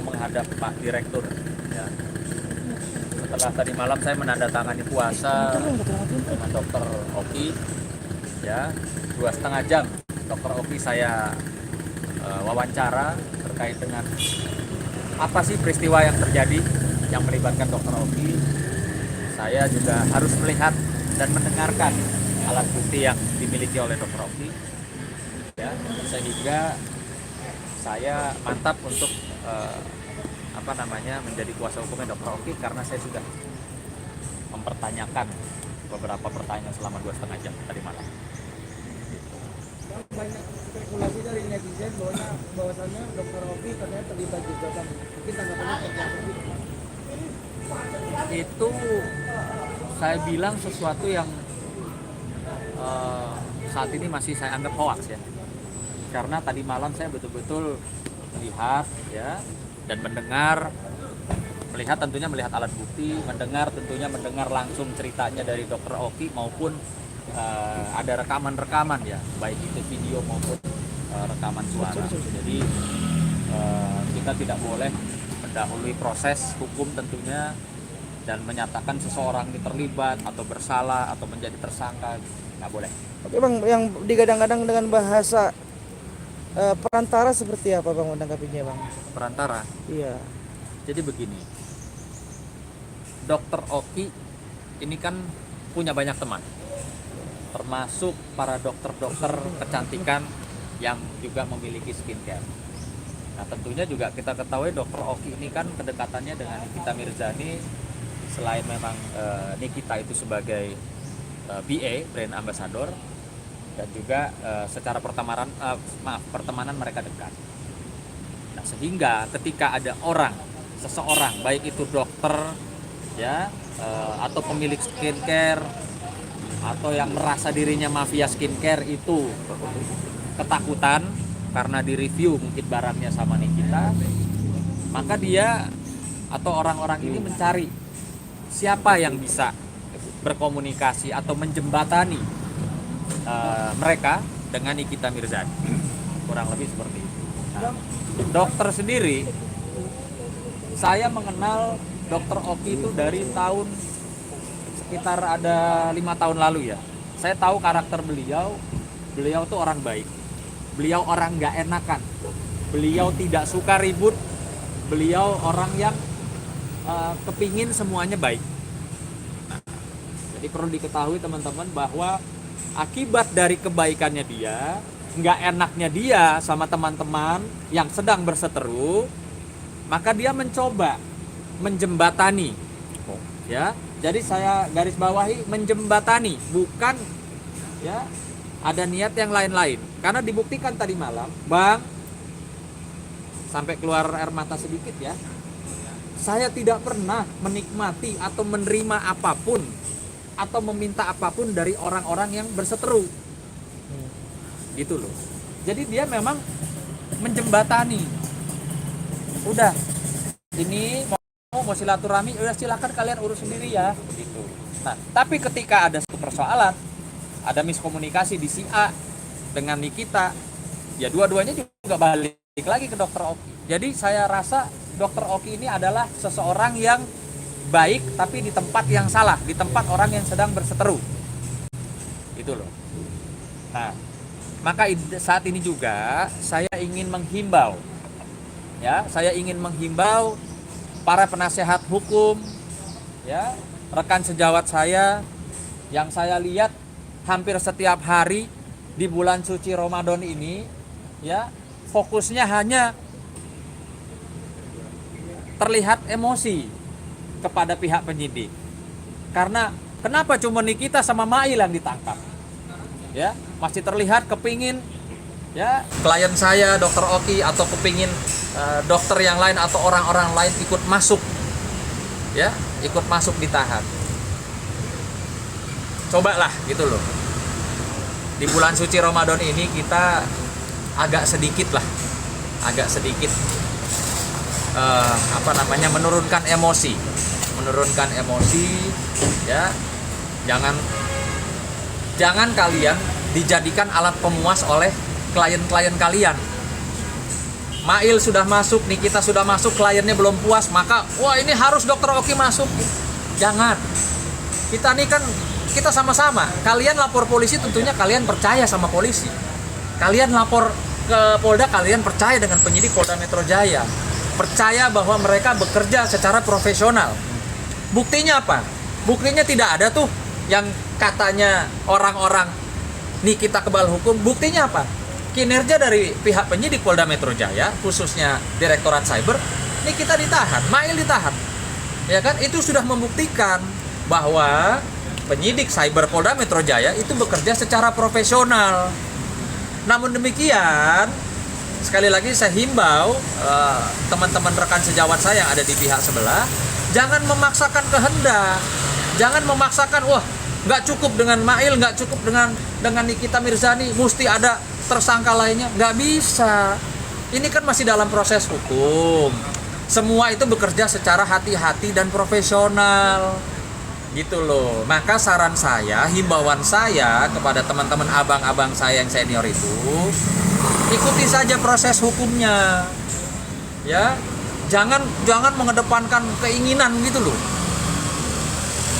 mau menghadap Pak Direktur. Ya. Setelah tadi malam saya menandatangani puasa dengan Dokter Oki, ya 2,5 jam. Dokter Oki saya wawancara terkait dengan apa sih peristiwa yang terjadi yang melibatkan Dokter Oki. Saya juga harus melihat dan mendengarkan alat bukti yang dimiliki oleh Dokter Oki, ya, sehingga saya mantap untuk menjadi kuasa hukumnya Dokter Oki karena saya sudah mempertanyakan beberapa pertanyaan selama 2,5 jam tadi malam. Banyak spekulasi dari netizen bahwasannya Dokter Oki ternyata terlibat juga kan. Mungkin tanggapannya seperti apa? Itu saya bilang sesuatu yang saat ini masih saya anggap hoax, ya, karena tadi malam saya betul-betul melihat, ya, dan melihat alat bukti, mendengar langsung ceritanya dari Dokter Oki maupun ada rekaman-rekaman, ya, baik itu video maupun rekaman suara. Jadi kita tidak boleh mendahului proses hukum tentunya dan menyatakan seseorang ini terlibat atau bersalah atau menjadi tersangka, nggak boleh. Oke Bang, yang digadang-gadang dengan bahasa perantara seperti apa Bang menanggapinya Bang? Perantara? Iya. Jadi begini, Dokter Oki ini kan punya banyak teman, termasuk para dokter-dokter kecantikan yang juga memiliki skincare. Nah tentunya juga kita ketahui Dokter Oki ini kan kedekatannya dengan Nikita Mirzani. Selain memang Nikita itu sebagai BA, brand ambassador, dan juga secara pertemanan mereka dekat. Nah sehingga ketika ada seseorang baik itu dokter, ya, atau pemilik skincare atau yang merasa dirinya mafia skincare itu ketakutan karena direview mungkin barangnya sama Nikita, maka dia atau orang-orang ini mencari siapa yang bisa berkomunikasi atau menjembatani mereka dengan Nikita Mirzani, kurang lebih seperti itu. Nah, dokter sendiri, saya mengenal Dokter Oki itu dari tahun sekitar ada 5 tahun lalu, ya. Saya tahu karakter beliau tuh orang baik, beliau orang nggak enakan, beliau tidak suka ribut, beliau orang yang kepingin semuanya baik. Nah, jadi perlu diketahui teman-teman bahwa akibat dari kebaikannya dia, nggak enaknya dia sama teman-teman yang sedang berseteru, maka dia mencoba menjembatani, ya. Jadi saya garis bawahi menjembatani, bukan, ya, ada niat yang lain-lain. Karena dibuktikan tadi malam, Bang, sampai keluar air mata sedikit, ya. Saya tidak pernah menikmati atau menerima apapun atau meminta apapun dari orang-orang yang berseteru. Gitu loh. Jadi dia memang menjembatani. Udah, ini mau silaturahmi, udah silakan kalian urus sendiri, ya. Gitu. Nah, tapi ketika ada satu persoalan, ada miskomunikasi di si A dengan Nikita, ya dua-duanya juga balik lagi ke Dokter Oki. Jadi saya rasa Dokter Oki ini adalah seseorang yang baik tapi di tempat yang salah, di tempat orang yang sedang berseteru. Itu loh. Nah, maka saat ini juga saya ingin menghimbau, ya, para penasehat hukum, ya, rekan sejawat saya yang saya lihat hampir setiap hari di bulan suci Ramadan ini, ya, fokusnya hanya terlihat emosi kepada pihak penyidik. Karena kenapa cuma Nikita sama Mail yang ditangkap? Ya, masih terlihat kepingin, ya, klien saya Dokter Oki atau kepingin dokter yang lain atau orang-orang lain ikut masuk, ya, ikut masuk ditahan. Cobalah gitu loh. Di bulan suci Ramadan ini kita agak sedikit menurunkan emosi, ya. Jangan kalian dijadikan alat pemuas oleh klien-klien kalian. Mail sudah masuk, Nikita sudah masuk, kliennya belum puas, maka wah ini harus dokter Oki masuk. Jangan. Kita nih kan kita sama-sama. Kalian lapor polisi tentunya kalian percaya sama polisi. Kalian lapor ke Polda, kalian percaya dengan penyidik Polda Metro Jaya. Percaya bahwa mereka bekerja secara profesional. Buktinya apa? Buktinya tidak ada tuh yang katanya orang-orang Nikita kebal hukum. Buktinya apa? Kinerja dari pihak penyidik Polda Metro Jaya, khususnya Direktorat Cyber, Nikita ditahan, Mail ditahan. Ya kan? Itu sudah membuktikan bahwa penyidik Cyber Polda Metro Jaya itu bekerja secara profesional. Namun demikian, sekali lagi saya himbau teman-teman rekan sejawat saya yang ada di pihak sebelah, jangan memaksakan kehendak, jangan memaksakan, wah nggak cukup dengan Mail, nggak cukup dengan Nikita Mirzani, mesti ada tersangka lainnya. Nggak bisa. Ini kan masih dalam proses hukum. Semua itu bekerja secara hati-hati dan profesional. Gitu loh. Maka saran saya, himbauan saya kepada teman-teman abang-abang saya yang senior itu, ikuti saja proses hukumnya. Ya. Jangan mengedepankan keinginan gitu loh.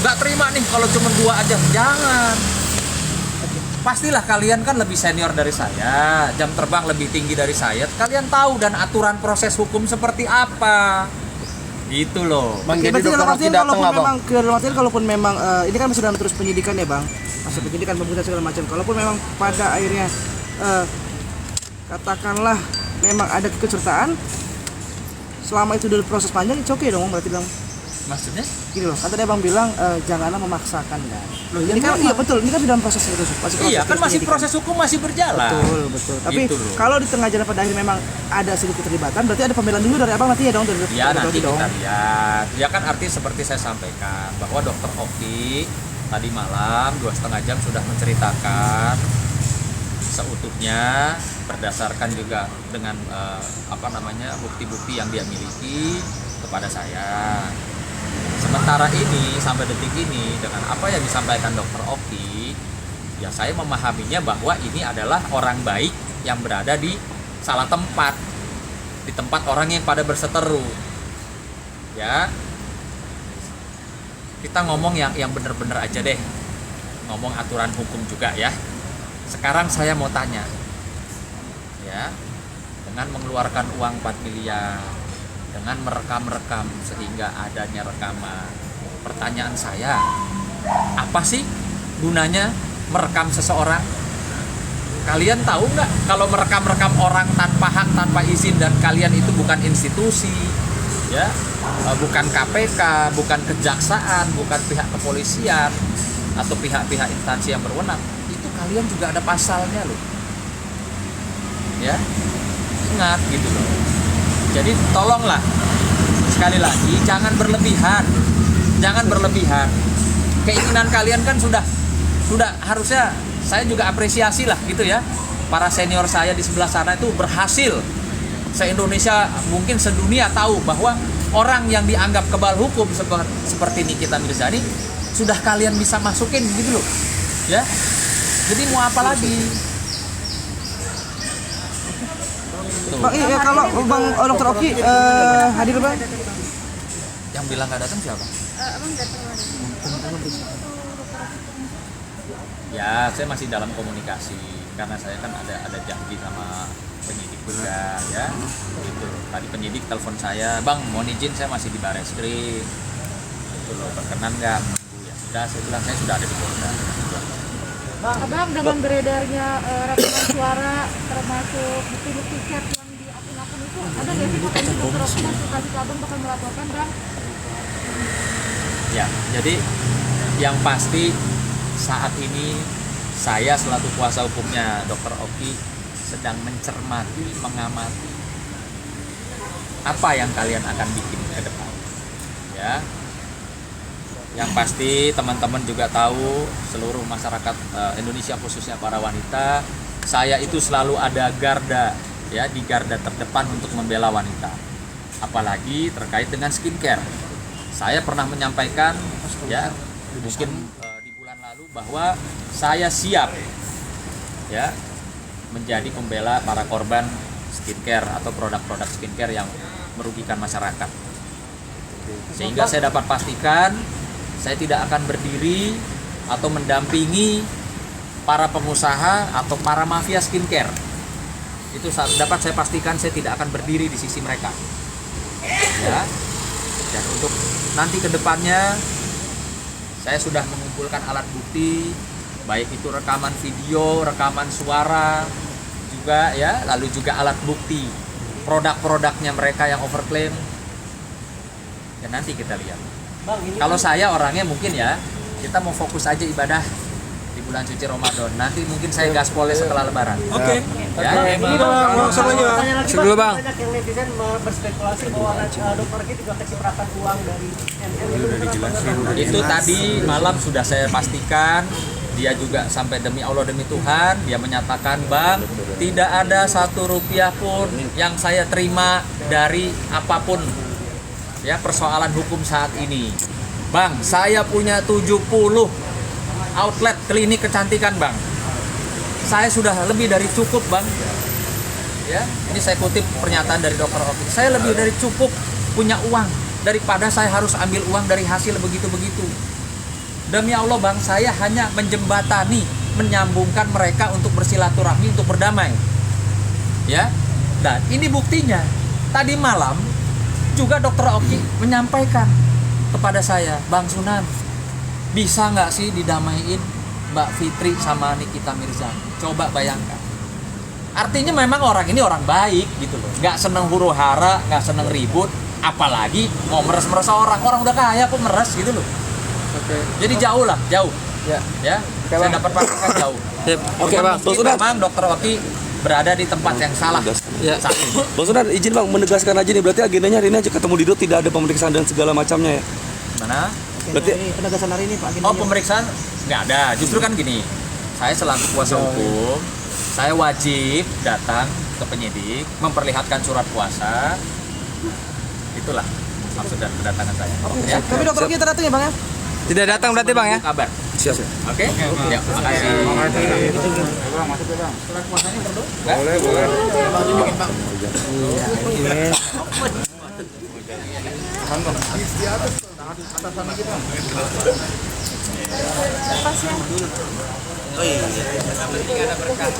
Nggak terima nih kalau cuma 2 aja. Jangan. Pastilah kalian kan lebih senior dari saya, jam terbang lebih tinggi dari saya. Kalian tahu dan aturan proses hukum seperti apa. Gitu loh. Bang, Oke, jadi berarti dokter Oki datang nggak, Bang? kalaupun memang ini kan masih dalam terus penyidikan ya Bang, masih penyidikan pembuktian segala macam. Kalaupun memang pada akhirnya katakanlah memang ada keikutsertaan, selama itu dulu proses panjang, itu oke dong berarti Bang. Maksudnya? Gini loh, kan tadi Abang bilang janganlah memaksakan kan. Loh, Ini kan iya betul, ini kan dalam proses itu, Iya kan masih penyidikan. proses hukum masih berjalan. Betul. Tapi Gitu loh. kalau di tengah jalan pada akhirnya memang ada sedikit keterlibatan, berarti ada pembelaan dulu dari Abang nanti ya dong, dari Ya nanti dong. kita lihat. Ya kan arti seperti saya sampaikan bahwa dokter Oki tadi malam 2,5 jam sudah menceritakan seutuhnya berdasarkan juga dengan bukti-bukti yang dia miliki kepada saya. Sementara ini sampai detik ini dengan apa yang disampaikan dokter Oki, ya saya memahaminya bahwa ini adalah orang baik yang berada di salah tempat, di tempat orang yang pada berseteru. Ya, kita ngomong yang bener-bener aja deh, ngomong aturan hukum juga ya. Sekarang saya mau tanya, ya, dengan mengeluarkan uang 4 miliar, dengan merekam sehingga adanya rekaman. Pertanyaan saya, apa sih gunanya merekam seseorang? Kalian tahu nggak kalau merekam orang tanpa hak, tanpa izin, dan kalian itu bukan institusi, ya, bukan KPK, bukan kejaksaan, bukan pihak kepolisian atau pihak-pihak instansi yang berwenang, itu kalian juga ada pasalnya loh, ya, ingat gitu loh. Jadi tolonglah sekali lagi jangan berlebihan. Keinginan kalian kan sudah harusnya saya juga apresiasi lah gitu ya. Para senior saya di sebelah sana itu berhasil. Se-Indonesia mungkin sedunia tahu bahwa orang yang dianggap kebal hukum seperti Nikita Mirzani sudah kalian bisa masukin gitu loh. Ya. Jadi mau apa lagi? Bang, iya kalau Bang Dokter Oki hadir Bang. Yang bilang nggak datang siapa? Abang datang lagi. Ya, saya masih dalam komunikasi karena saya kan ada janji sama penyidik juga ya. Gitu. Tadi penyidik telepon saya, "Bang, mohon izin saya masih di Bareskrim." Itu loh, berkenan nggak? Ya sudah, saya bilang saya sudah ada di Polda. Abang dengan beredarnya rekaman suara termasuk bukti-bukti chat yang di akun-akun itu ada nggak sih potensi dokter Oki konsultasi ke abang bakal melaporkan Bang? Ya, jadi yang pasti saat ini saya selaku kuasa hukumnya Dr. Oki sedang mencermati, mengamati apa yang kalian akan bikin ke depan. Ya. Yang pasti teman-teman juga tahu, seluruh masyarakat Indonesia khususnya para wanita, saya itu selalu ada garda ya, di garda terdepan untuk membela wanita. Apalagi terkait dengan skincare. Saya pernah menyampaikan ya mungkin di bulan lalu bahwa saya siap ya menjadi pembela para korban skincare atau produk-produk skincare yang merugikan masyarakat. Sehingga saya dapat pastikan saya tidak akan berdiri atau mendampingi para pengusaha atau para mafia skincare. Itu dapat saya pastikan saya tidak akan berdiri di sisi mereka. Ya. Dan untuk nanti ke depannya saya sudah mengumpulkan alat bukti, baik itu rekaman video, rekaman suara juga ya, lalu juga alat bukti produk-produknya mereka yang overklaim. Dan nanti kita lihat. Bang, ini Kalau saya orangnya mungkin ya, kita mau fokus aja ibadah di bulan suci Ramadan. Nanti mungkin saya gaspolnya setelah lebaran. Oke. Ya. Ini bang, dulu bang. Banyak yang netizen berspekulasi bahwa dokter Oki juga kecipratan uang dari NN Itu tadi malam sudah saya pastikan. Dia juga sampai demi Allah demi Tuhan, dia menyatakan, Bang, tidak ada 1 rupiah pun yang saya terima dari apapun ya persoalan hukum saat ini. Bang, saya punya 70 outlet klinik kecantikan, Bang. Saya sudah lebih dari cukup, Bang. Ya, ini saya kutip pernyataan dari Dr. Oki. Saya lebih dari cukup punya uang daripada saya harus ambil uang dari hasil begitu-begitu. Demi Allah, Bang, saya hanya menjembatani, menyambungkan mereka untuk bersilaturahmi, untuk berdamai. Ya. Dan ini buktinya. Tadi malam juga Dr. Oki menyampaikan kepada saya, Bang Sunan, bisa nggak sih didamaiin Mbak Fitri sama Nikita Mirzani? Coba bayangkan. Artinya memang orang ini orang baik gitu loh. Nggak seneng huru hara, nggak seneng ribut, apalagi mau meres-meres orang. Orang udah kaya kok meres gitu loh. Jadi jauh lah, jauh. Ya. Saya dapat pastikan jauh. Oke, Bang. Mungkin memang Dr. Oki berada di tempat yang salah. Ya. Saat ini. Bang Sunan, izin Bang menegaskan aja nih, berarti agendanya hari ini aja ketemu Dido, tidak ada pemeriksaan dan segala macamnya ya. Mana? Berarti penegasan hari ini Pak. Oh, pemeriksaan nggak ada. Justru kan gini, saya selaku kuasa hukum, saya wajib datang ke penyidik, memperlihatkan surat kuasa. Itulah maksud dan kedatangan saya. Ya. Tapi dokter Oki datang ya Bang ya? tidak datang berarti Bang ya? Kabar. Siap. Oke? Ya, makasih. Surat kuasanya perlu? Boleh. Pas ya. Oh iya. Ini ada berkah.